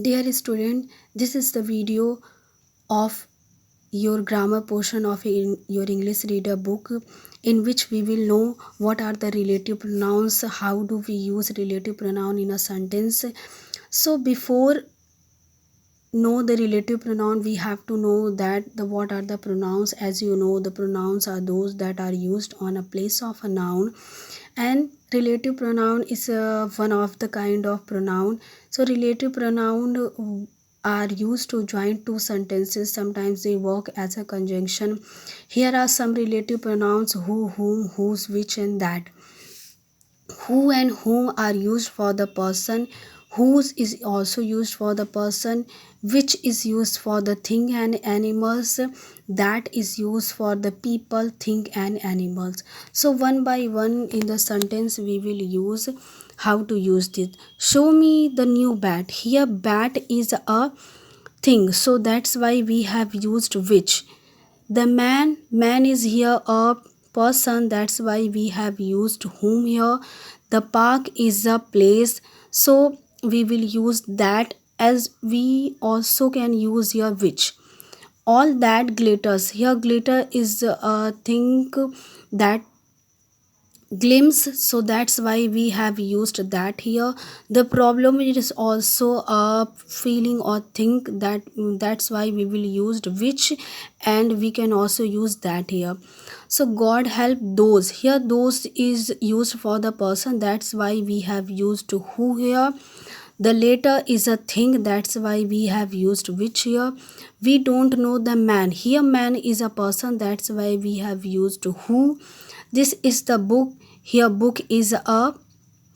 Dear student, this is the video of your grammar portion of your English reader book, in which we will know what are the relative pronouns, how do we use relative pronoun in a sentence. So before know the relative pronoun, we have to know that what are the pronouns. As you know, the pronouns are those that are used on a place of a noun, and relative pronoun is one of the kind of pronoun. So relative pronoun are used to join two sentences. Sometimes they work as a conjunction. Here are some relative pronouns: who, whom, whose, which, and that. Who and whom are used for the person. Whose is also used for the person. Which is used for the thing and animals. That is used for the people, thing, and animals. So one by one in the sentence we will use how to use this. Show me the new bat. Here bat is a thing, so that's why we have used which. The man is here a person, that's why we have used whom here. The park is a place, so we will use that, as we also can use here which. All that glitters. Here glitter is a thing that glimpse, so that's why we have used that here. The problem is also a feeling or think, that's why we will use which, and we can also use that here. So God help those. Here those is used for the person, that's why we have used who here. The later is a thing, that's why we have used which here. We don't know the man. Here man is a person, that's why we have used who. This is the book. Here book is a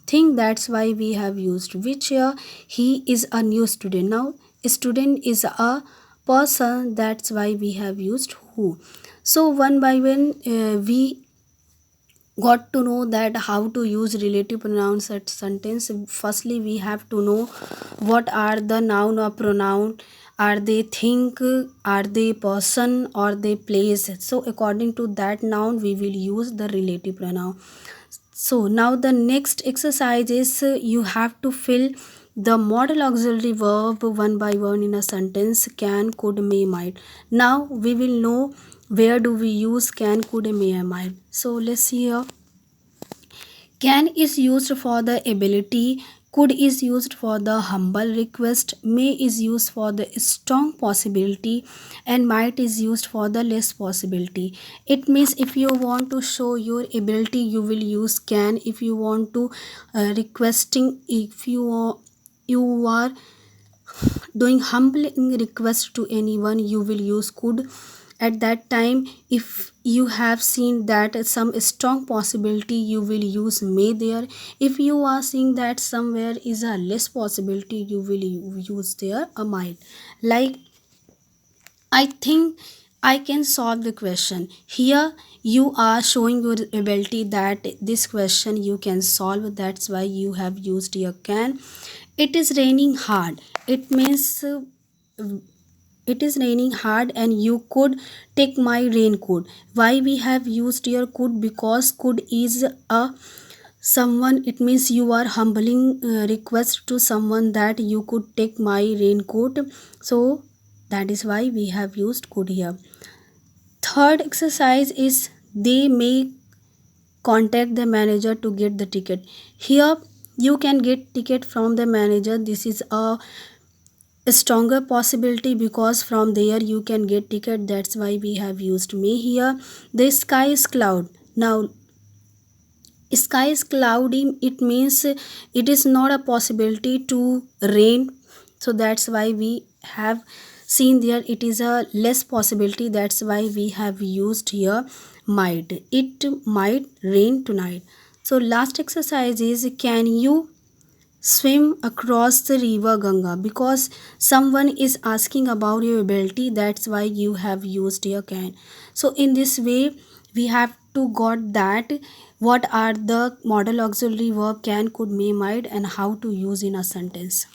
thing, that's why we have used which here. He is a new student. Now student is a person, that's why we have used who. So one by one we got to know that how to use relative pronouns at sentence. Firstly, we have to know what are the noun or pronoun. Are they thing, are they person, or they place. So according to that noun we will use the relative pronoun. So now the next exercise is you have to fill the modal auxiliary verb one by one in a sentence: can, could, may, might. Now we will know where do we use can, could, may, and might. So let's see here. Can is used for the ability, could is used for the humble request, may is used for the strong possibility, and might is used for the less possibility. It means if you want to show your ability, you will use can. If you want to requesting, if you are doing humbling request to anyone, you will use could. At that time, if you have seen that some strong possibility, you will use may there. If you are seeing that somewhere is a less possibility, you will use there a might. Like, I think I can solve the question. Here you are showing your ability that this question you can solve, that's why you have used your can. It is raining hard. It means it is raining hard and you could take my raincoat. Why we have used your could? Because could is a someone, it means you are humbling request to someone that you could take my raincoat. So that is why we have used could here. Third exercise is they may contact the manager to get the ticket. Here you can get ticket from the manager. This is a stronger possibility because from there you can get ticket, that's why we have used may here. The sky is cloud. Now sky is cloudy, it means it is not a possibility to rain, so that's why we have seen there it is a less possibility, that's why we have used here might. It might rain tonight. So last exercise is can you swim across the river Ganga? Because someone is asking about your ability, that's why you have used your can. So in this way we have to got that what are the modal auxiliary verb can, could, may, might, and how to use in a sentence.